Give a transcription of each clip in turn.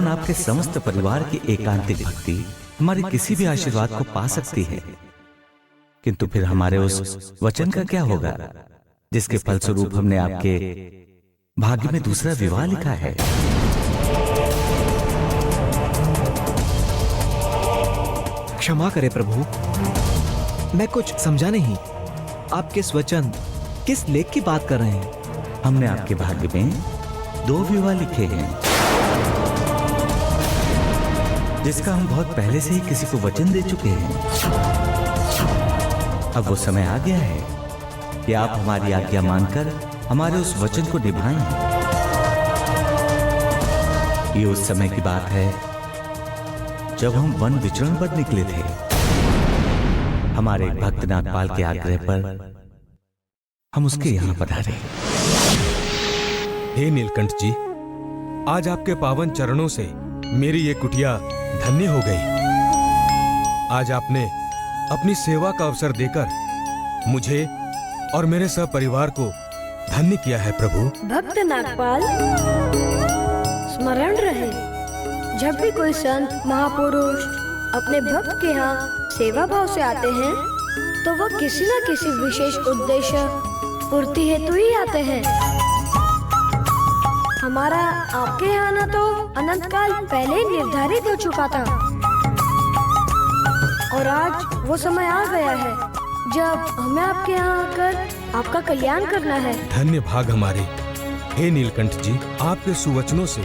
दौरान आपके समस्त परिवार की एकांतिक भक्ति हमारे किसी भी आशीर्वाद को पा सकती है, किंतु फिर हमारे उस वचन का क्या होगा जिसके फलस्वरूप हमने आपके भाग्य में दूसरा विवाह लिखा है। क्षमा करें प्रभु, मैं कुछ समझा नहीं। आप किस वचन, किस लेख की बात कर रहे हैं? हमने आपके भाग्य में 2 विवाह लिखे हैं, जिसका हम बहुत पहले से ही किसी को वचन दे चुके हैं। अब वो समय आ गया है कि आप हमारी आज्ञा मानकर हमारे उस वचन को निभाएं। ये उस समय की बात है जब हम वन विचरण पर निकले थे। हमारे भक्त नागपाल के आग्रह पर हम उसके यहां पधारे। हे नीलकंठ जी, आज आपके पावन चरणों से मेरी ये कुटिया धन्य हो गई। आज आपने अपनी सेवा का अवसर देकर मुझे और मेरे सब परिवार को धन्य किया है प्रभु। भक्त नागपाल, स्मरण रहे, जब भी कोई संत महापुरुष अपने भक्त के यहाँ सेवा भाव से आते हैं तो वह किसी न किसी विशेष उद्देश्य पूर्ति हेतु ही आते हैं। हमारा आपके यहाँ आना तो अनंत काल पहले ही निर्धारित हो चुका था, और आज वो समय आ गया है जब हमें आपके यहाँ आकर आपका कल्याण करना है। धन्य भाग हमारे। हे नीलकंठ जी, आपके सुवचनों से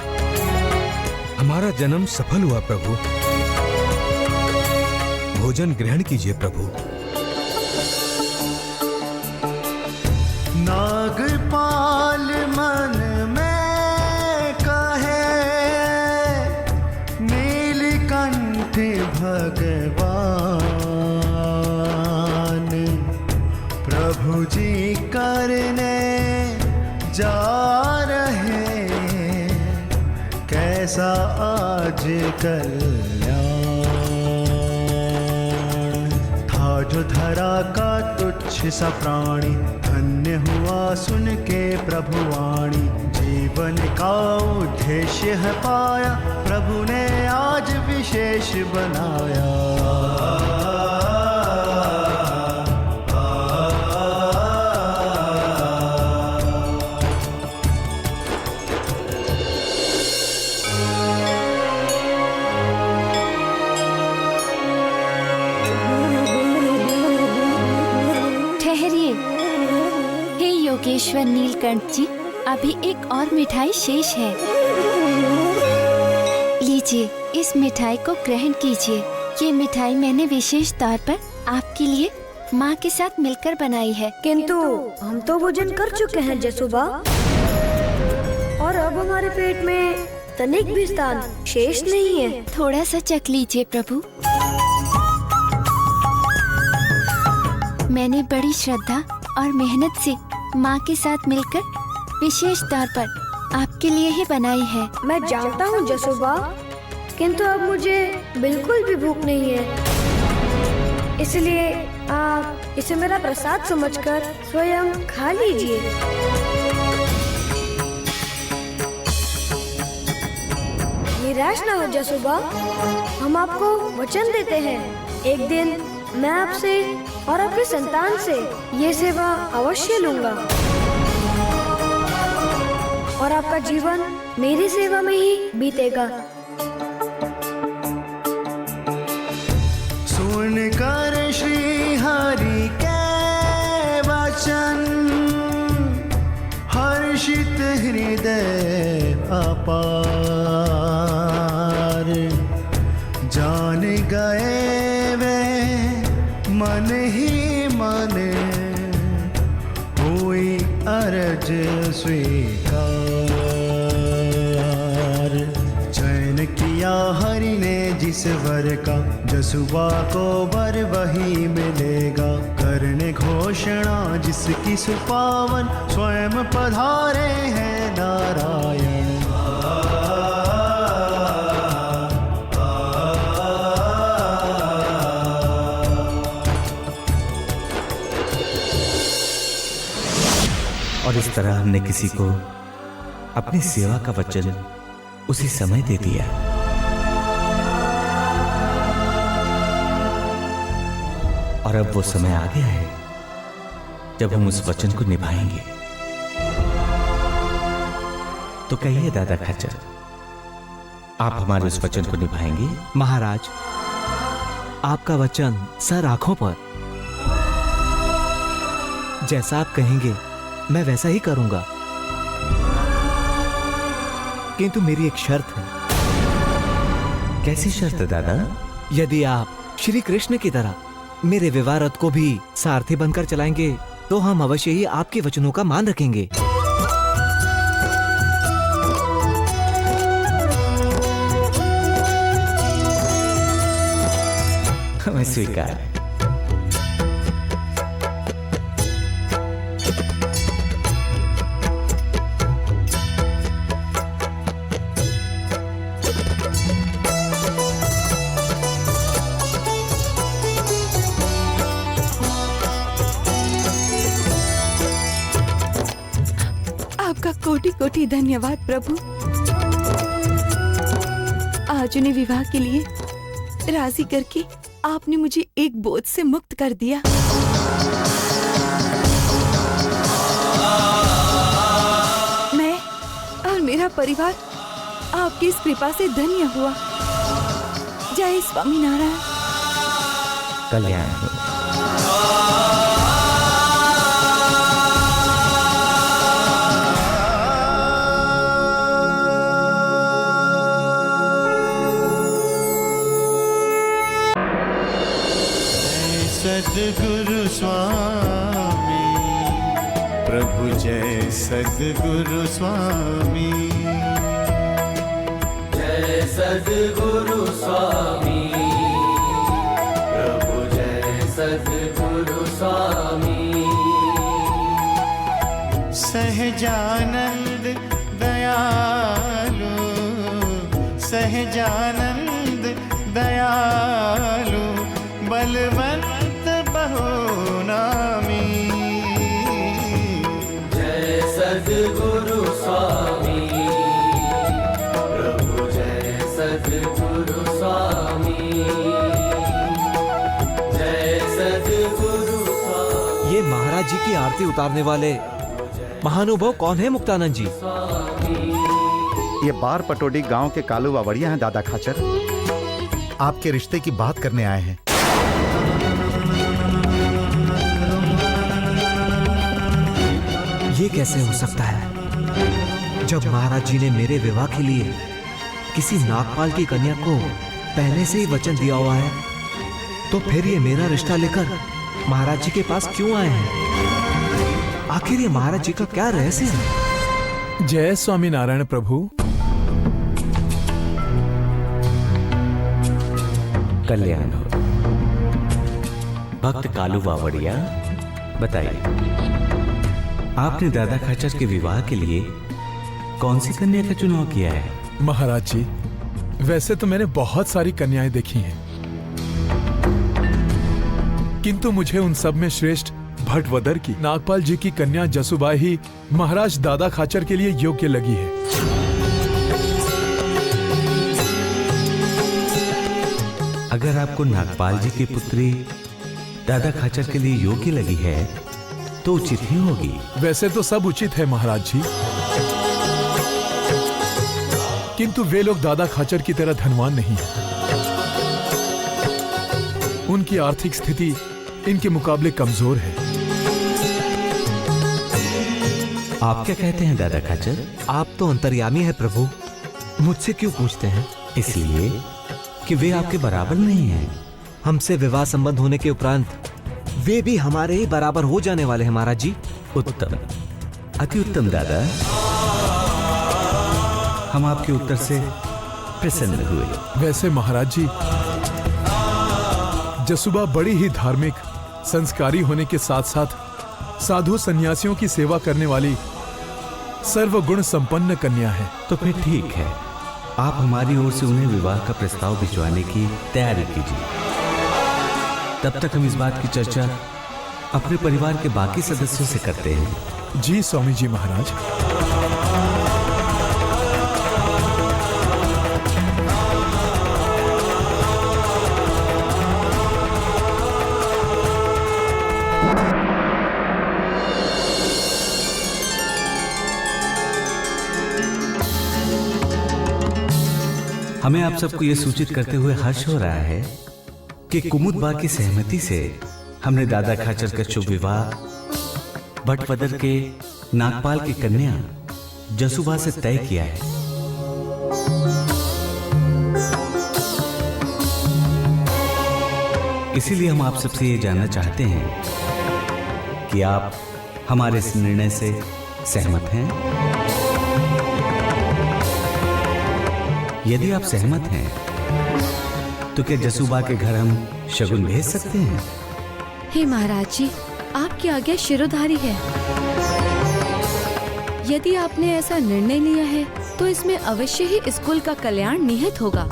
हमारा जन्म सफल हुआ प्रभु। भोजन ग्रहण कीजिए प्रभु। नागपाल मन में कहे, नीलकंठ भगवान, प्रभु जी करने जा रहे कैसा आज कल्याण। था जो धरा का तुच्छ सा प्राणी, धन्य हुआ सुन के प्रभु वाणी। जीवन का उद्देश्य है पाया, प्रभु ने आज विशेष बनाया। योगेश्वर नीलकंठ जी, अभी एक और मिठाई शेष है। लीजिए, इस मिठाई को ग्रहण कीजिए। ये मिठाई मैंने विशेष तौर पर आपके लिए माँ के साथ मिलकर बनाई है। किंतु हम तो भोजन कर चुके हैं जसुबा, और अब हमारे पेट में तनिक भी स्थान शेष नहीं है। थोड़ा सा चख लीजिए प्रभु। मैंने बड़ी श्रद्धा और मेहनत से माँ के साथ मिलकर विशेष तौर पर आपके लिए ही बनाई है। मैं जानता हूँ जसुबा, किंतु अब मुझे बिल्कुल भी भूख नहीं है, इसलिए आप इसे मेरा प्रसाद समझकर स्वयं खा लीजिए। निराश न हो जसुबा, हम आपको वचन देते हैं, एक दिन मैं आपसे और आपके संतान से ये सेवा अवश्य लूंगा, और आपका जीवन मेरी सेवा में ही बीतेगा। सुनकर श्री हरि के वचन, हर्षित हृदय अपार, जान गए वे मन ही मन, हुई अरज स्वीकार। चयन किया हरि ने जिस वर का, जसुबा को वर वही मिलेगा। करने घोषणा जिसकी सुपावन, स्वयं पधारे हैं नारायण। और इस तरह हमने किसी को अपनी सेवा का वचन उसी समय दे दिया। और अब वो समय आ गया है जब हम उस वचन को निभाएंगे। तो कहिए दादा खच्चर, आप हमारे उस वचन को निभाएंगे? महाराज, आपका वचन सर आंखों पर। जैसा आप कहेंगे मैं वैसा ही करूंगा, किंतु मेरी एक शर्त है। कैसी शर्त दादा? यदि आप श्री कृष्ण की तरह मेरे विवाह रथ को भी सारथी बनकर चलाएंगे तो हम अवश्य ही आपके वचनों का मान रखेंगे। मैं स्वीकार। आपका कोटि कोटि धन्यवाद प्रभु। आज उन्हें विवाह के लिए राजी करके आपने मुझे एक बोझ से मुक्त कर दिया। मैं और मेरा परिवार आपकी इस कृपा से धन्य हुआ। जय स्वामी नारायण। कल्याण हो। सद्गुरु स्वामी प्रभु, जय सद्गुरु स्वामी। जय सद्गुरु स्वामी प्रभु, जय सद्गुरु स्वामी। सहजानंद दयालु, सहजानंद दयालु, बलवंत बहुनामी। जय सद्गुरु स्वामी प्रभु, जय सद्गुरु स्वामी। जय सद्गुरु स्वामी। ये महाराज जी की आरती उतारने वाले महानुभाव कौन है मुक्तानंद जी? ये बार पटोडी गांव के कालू वावड़िया हैं दादा खाचर। आपके रिश्ते की बात करने आए हैं। ये कैसे हो सकता है जब महाराज जी ने मेरे विवाह के लिए किसी नागपाल की कन्या को पहले से ही वचन दिया हुआ है, तो फिर ये मेरा रिश्ता लेकर महाराज जी के पास क्यों आए हैं? आखिर ये महाराज जी का क्या रहस्य है? जय स्वामी नारायण प्रभु। कल्याण हो। भक्त कालू वावड़िया, बताइए आपने दादा खच्चर के विवाह के लिए कौन सी कन्या का चुनाव किया है? महाराज जी, वैसे तो मैंने बहुत सारी कन्याएं देखी हैं, किंतु मुझे उन सब में श्रेष्ठ भटवदर की नागपाल जी की कन्या जसुबाई ही महाराज दादा खाचर के लिए योग्य लगी है। अगर आपको नागपाल जी की पुत्री दादा खाचर के लिए योग्य लगी है तो उचित ही होगी। वैसे तो सब उचित है महाराज जी, किंतु वे लोग दादा खाचर की तरह धनवान नहीं हैं। उनकी आर्थिक स्थिति इनके मुकाबले कमजोर है। आप क्या कहते हैं दादा खाचर? आप तो अंतर्यामी है प्रभु, मुझसे क्यों पूछते हैं? इसलिए कि वे आपके बराबर नहीं हैं। हमसे विवाह संबंध होने के उपरांत वे भी हमारे ही बराबर हो जाने वाले हैं महाराज जी। उत्तम, अति उत्तम दादा। हम आपके उत्तर से प्रसन्न हुए। वैसे महाराज जी, जसुबा बड़ी ही धार्मिक, संस्कारी होने के साथ साथ साधु सन्यासियों की सेवा करने वाली सर्वगुण संपन्न कन्या है। तो फिर ठीक है, आप हमारी ओर से उन्हें विवाह का प्रस्ताव भिजवाने की तैयारी कीजिए। तब तक हम इस बात की चर्चा अपने परिवार के बाकी सदस्यों से करते हैं। जी स्वामी जी महाराज। हमें आप सबको ये सूचित करते हुए हर्ष हो रहा है कि कुमुद बा की सहमति से हमने दादा खाचर का शुभ विवाह भटपदर के नागपाल की कन्या जसुबा से तय किया है। इसीलिए हम आप सबसे ये जानना चाहते हैं कि आप हमारे इस निर्णय से सहमत हैं। यदि आप सहमत हैं तो क्या जसुबा के घर हम शगुन भेज सकते हैं? हे महाराज जी, आपकी आज्ञा शिरोधारी है। यदि आपने ऐसा निर्णय लिया है तो इसमें अवश्य ही इस कुल का कल्याण निहित होगा।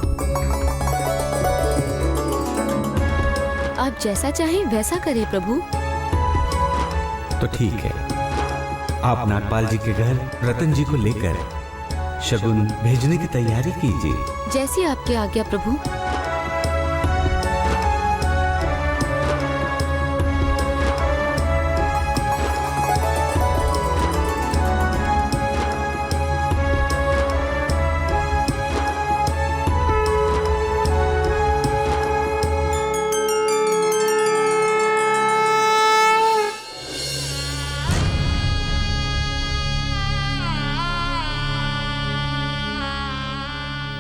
आप जैसा चाहें वैसा करें प्रभु। तो ठीक है, आप नागपाल जी के घर रतन जी को लेकर शगुन भेजने की तैयारी कीजिए। जैसी आपकी आज्ञा प्रभु।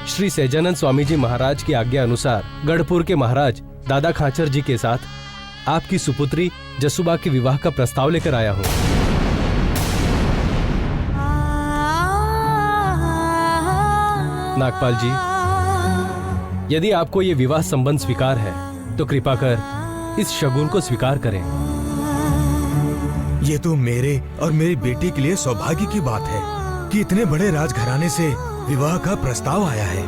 श्री सहजानंद स्वामी जी महाराज की आज्ञा अनुसार गढ़पुर के महाराज दादा खाचर जी के साथ आपकी सुपुत्री जसुबा के विवाह का प्रस्ताव लेकर आया हूँ। नागपाल जी, यदि आपको ये विवाह संबंध स्वीकार है तो कृपा कर इस शगुन को स्वीकार करें। ये तो मेरे और मेरी बेटी के लिए सौभाग्य की बात है कि इतने बड़े राजघराने से विवाह का प्रस्ताव आया है।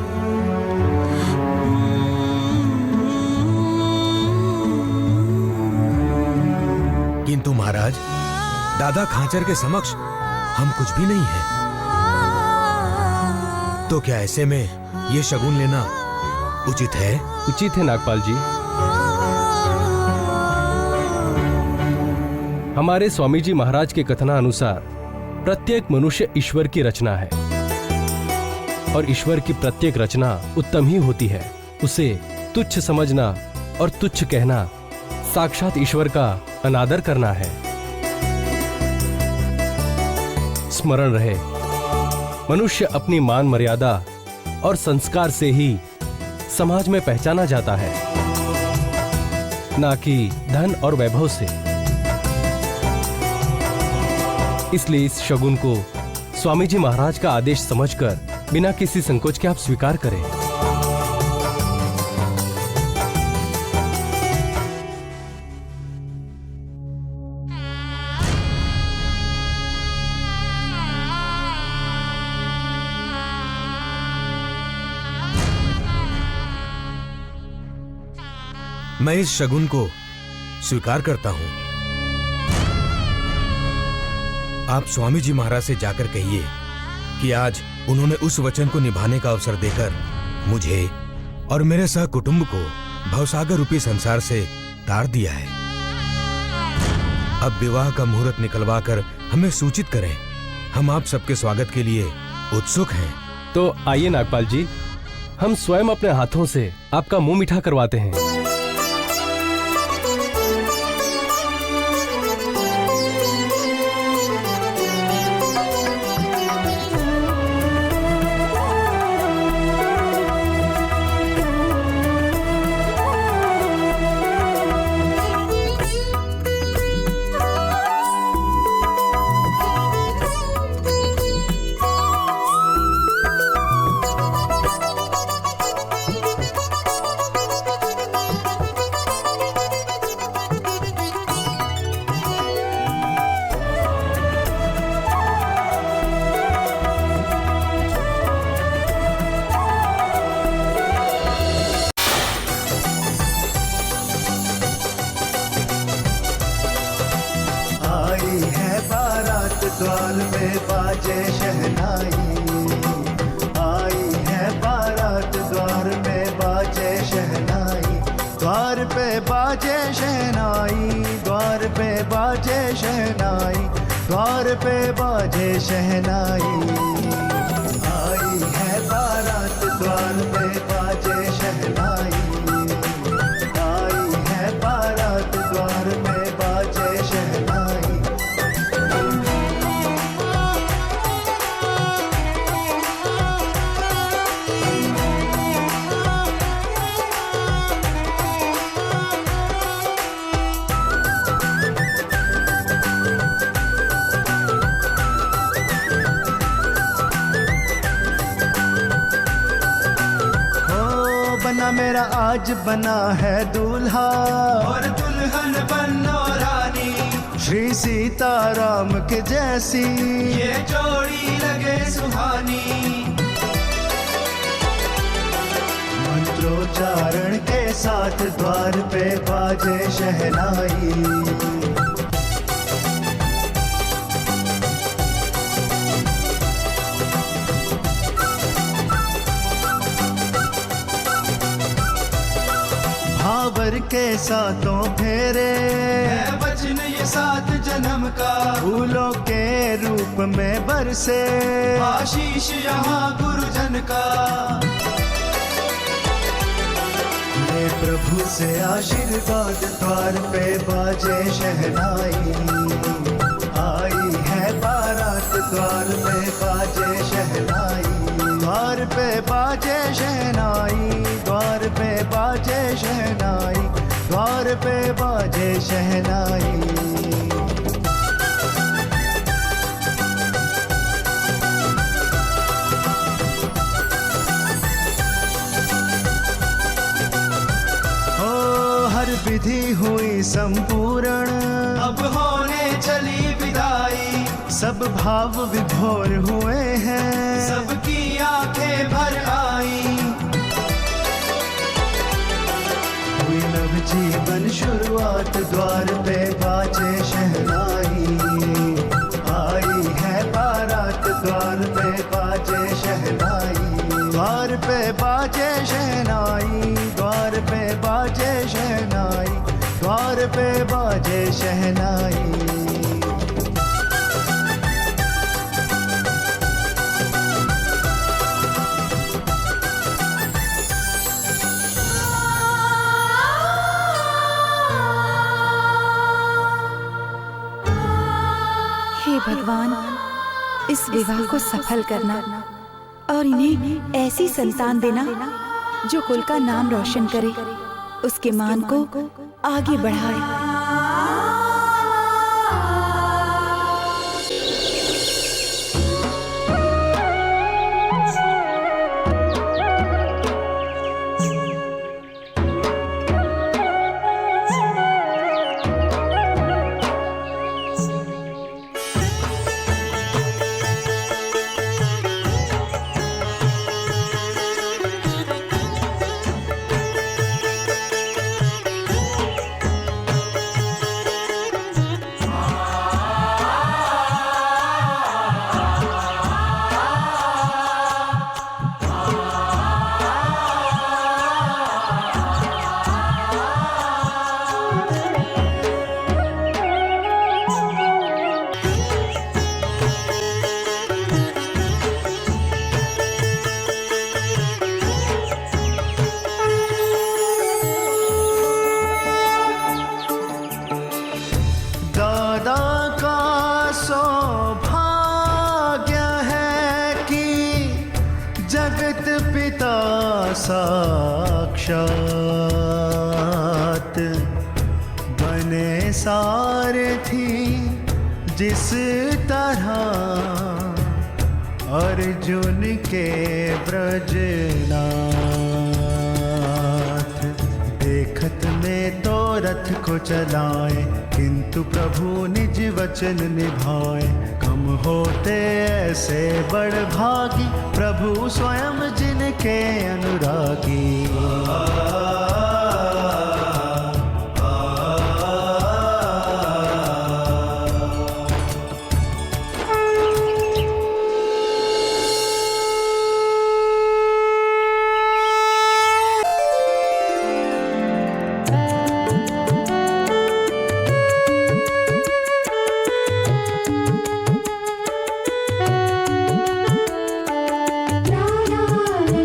किंतु महाराज, दादा खाचर के समक्ष हम कुछ भी नहीं है, तो क्या ऐसे में ये शगुन लेना उचित है? उचित है नागपाल जी। हमारे स्वामी जी महाराज के कथनानुसार प्रत्येक मनुष्य ईश्वर की रचना है और ईश्वर की प्रत्येक रचना उत्तम ही होती है। उसे तुच्छ समझना और तुच्छ कहना साक्षात ईश्वर का अनादर करना है। स्मरण रहे, मनुष्य अपनी मान मर्यादा और संस्कार से ही समाज में पहचाना जाता है, ना कि धन और वैभव से। इसलिए इस शगुन को स्वामी जी महाराज का आदेश समझकर बिना किसी संकोच के आप स्वीकार करें। मैं इस शगुन को स्वीकार करता हूं। आप स्वामी जी महाराज से जाकर कहिए कि आज उन्होंने उस वचन को निभाने का अवसर देकर मुझे और मेरे सह कुटुंब को भवसागर रूपी संसार से तार दिया है। अब विवाह का मुहूर्त निकलवाकर हमें सूचित करें। हम आप सबके स्वागत के लिए उत्सुक हैं। तो आइए नागपाल जी, हम स्वयं अपने हाथों से आपका मुंह मीठा करवाते हैं। द्वार पे बाजे शहनाई, आई है बारात द्वार पे बाजे शहनाई, द्वार पे बाजे शहनाई, द्वार पे बाजे शहनाई, द्वार पे बाजे शहनाई, आई है बारात द्वार पे बाजे शहनाई, आई है बारात द्वार पे बाजे शहनाई। बना मेरा आज बना है दूल्हा और दुल्हन बनो रानी, श्री सीताराम के जैसी ये जोड़ी लगे सुहानी। मंत्रोच्चारण के साथ द्वार पे बाजे शहनाई, भावर के सातों फेरे है वचन ये 7 जन्म का, फूलों के रूप में बरसे आशीष यहाँ गुरुजन का। हे प्रभु से आशीर्वाद द्वार पे बाजे शहनाई, आई है बारात द्वार पे बाजे शहनाई, द्वार पे बाजे शहनाई, द्वार पे बाजे शहनाई, द्वार पे बाजे शहनाई। हर विधि हुई संपूर्ण, अब होने चली विदाई, सब भाव विभोर हुए हैं, सबकी आंखें भर आई। हुई नव जीवन शुरुआत द्वार पे बाजे शहनाई, आई है बारात द्वार पे बाजे शहनाई, द्वार पे बाजे शहनाई, द्वार पे बाजे शहनाई, द्वार पे बाजे शहनाई। हे भगवान, इस विवाह को सफल करना और इन्हें ऐसी संतान देना जो कुल का नाम रोशन करे, उसके मान को आगे बढ़ाए। साक्षात बने सारथी, जिस तरह अर्जुन के ब्रजनाथ, देखत में तो रथ को चलाए, किंतु प्रभु निज वचन निभाए। कम होते ऐसे बड़ भागी, प्रभु स्वयं जिनके अनुरागी। la la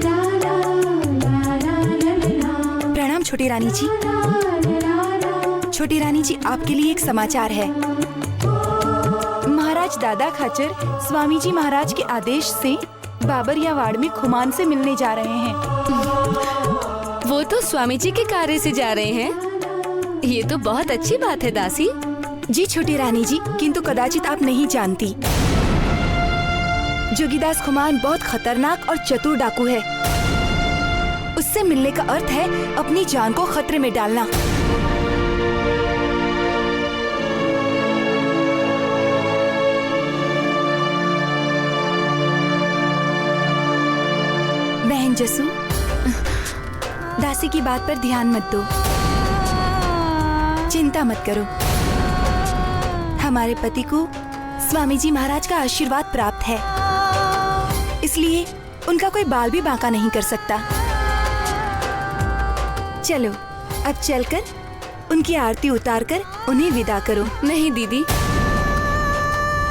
la la छोटी रानी जी। छोटी रानी जी, आपके लिए एक समाचार है। महाराज दादा खाचर स्वामी जी महाराज के आदेश से बाबरियावाड़ में खुमान से मिलने जा रहे हैं। वो तो स्वामी जी के कार्य से जा रहे हैं। ये तो बहुत अच्छी बात है दासी। जी छोटी रानी जी, किंतु कदाचित आप नहीं जानती, जोगीदास खुमान बहुत खतरनाक और चतुर डाकू है। उससे मिलने का अर्थ है अपनी जान को खतरे में डालना। बहन जसू, दासी की बात पर ध्यान मत दो, चिंता मत करो। हमारे पति को स्वामी जी महाराज का आशीर्वाद प्राप्त है, इसलिए उनका कोई बाल भी बांका नहीं कर सकता। चलो अब चलकर उनकी आरती उतारकर उन्हें विदा करो। नहीं दीदी,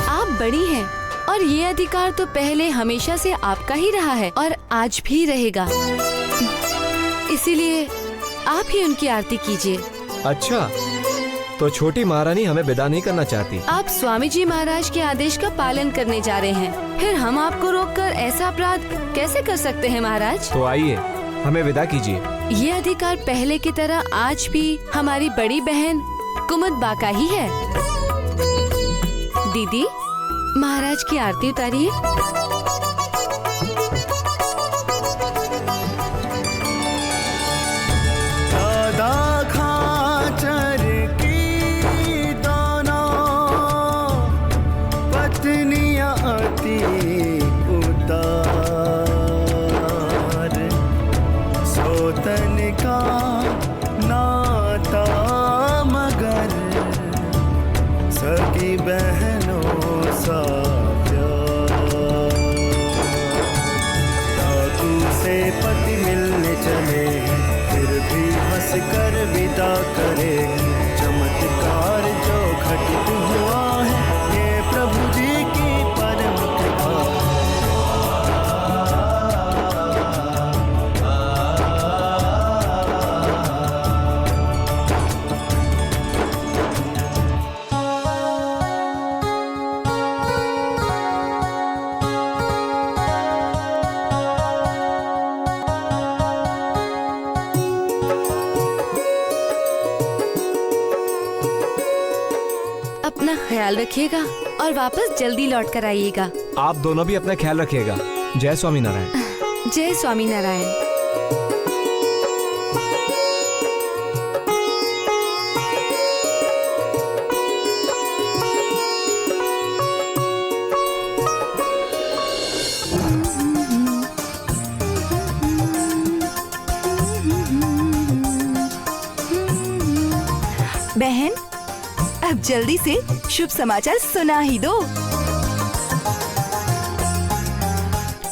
आप बड़ी हैं और ये अधिकार तो पहले हमेशा से आपका ही रहा है और आज भी रहेगा। इसीलिए आप ही उनकी आरती कीजिए। अच्छा, तो छोटी महारानी हमें विदा नहीं करना चाहती? आप स्वामी जी महाराज के आदेश का पालन करने जा रहे हैं, फिर हम आपको रोककर ऐसा अपराध कैसे कर सकते हैं महाराज? तो आइए हमें विदा कीजिए। ये अधिकार पहले की तरह आज भी हमारी बड़ी बहन कुमुदबा का ही है। दीदी, महाराज की आरती उतारिए। दादा खाचर की दोनों पत्नियां अति उदार, सोतन का नाता मगर सगी बहनों सा प्यार। डाकू से पति मिलने चले फिर भी हंस कर विदा करे। चमत्कार जो घटित हुआ है ये प्रभु जी की परम कृपा। अपना ख्याल रखिएगा और वापस जल्दी लौट कर आइएगा। आप दोनों भी अपना ख्याल रखिएगा। जय स्वामी नारायण। जय स्वामी नारायण। बहन, अब जल्दी से शुभ समाचार सुना ही दो।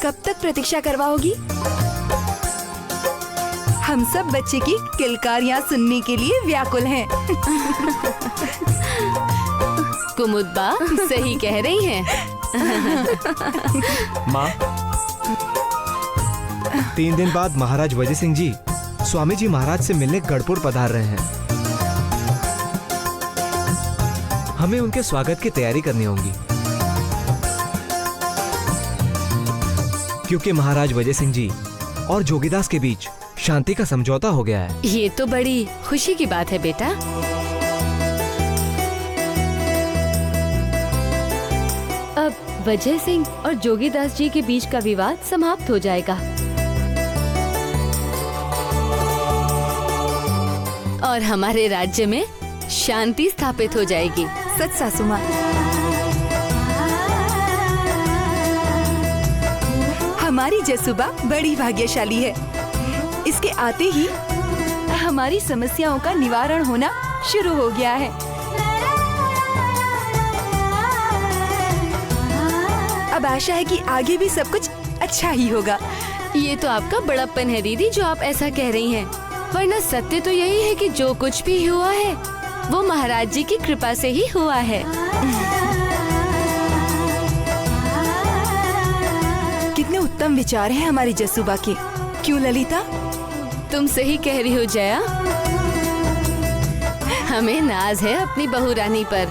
कब तक प्रतीक्षा करवाओगी? हम सब बच्चे की किलकारियां सुनने के लिए व्याकुल हैं। कुमुदबा सही कह रही हैं। माँ, 3 दिन बाद महाराज वजय सिंह जी स्वामी जी महाराज से मिलने गढ़पुर पधार रहे हैं। हमें उनके स्वागत की तैयारी करनी होगी, क्योंकि महाराज वजय सिंह जी और जोगीदास के बीच शांति का समझौता हो गया है। ये तो बड़ी खुशी की बात है बेटा। अब वजय सिंह और जोगीदास जी के बीच का विवाद समाप्त हो जाएगा और हमारे राज्य में शांति स्थापित हो जाएगी। सच सासू माँ, हमारी जसुबा बड़ी भाग्यशाली है। इसके आते ही हमारी समस्याओं का निवारण होना शुरू हो गया है। अब आशा है कि आगे भी सब कुछ अच्छा ही होगा। ये तो आपका बड़प्पन है दीदी जो आप ऐसा कह रही हैं, वरना सत्य तो यही है कि जो कुछ भी हुआ है वो महाराज जी की कृपा से ही हुआ है। कितने उत्तम विचार हैं हमारी जसुबा के, क्यों ललिता? तुम सही कह रही हो जया। हमें नाज है अपनी बहू रानी पर।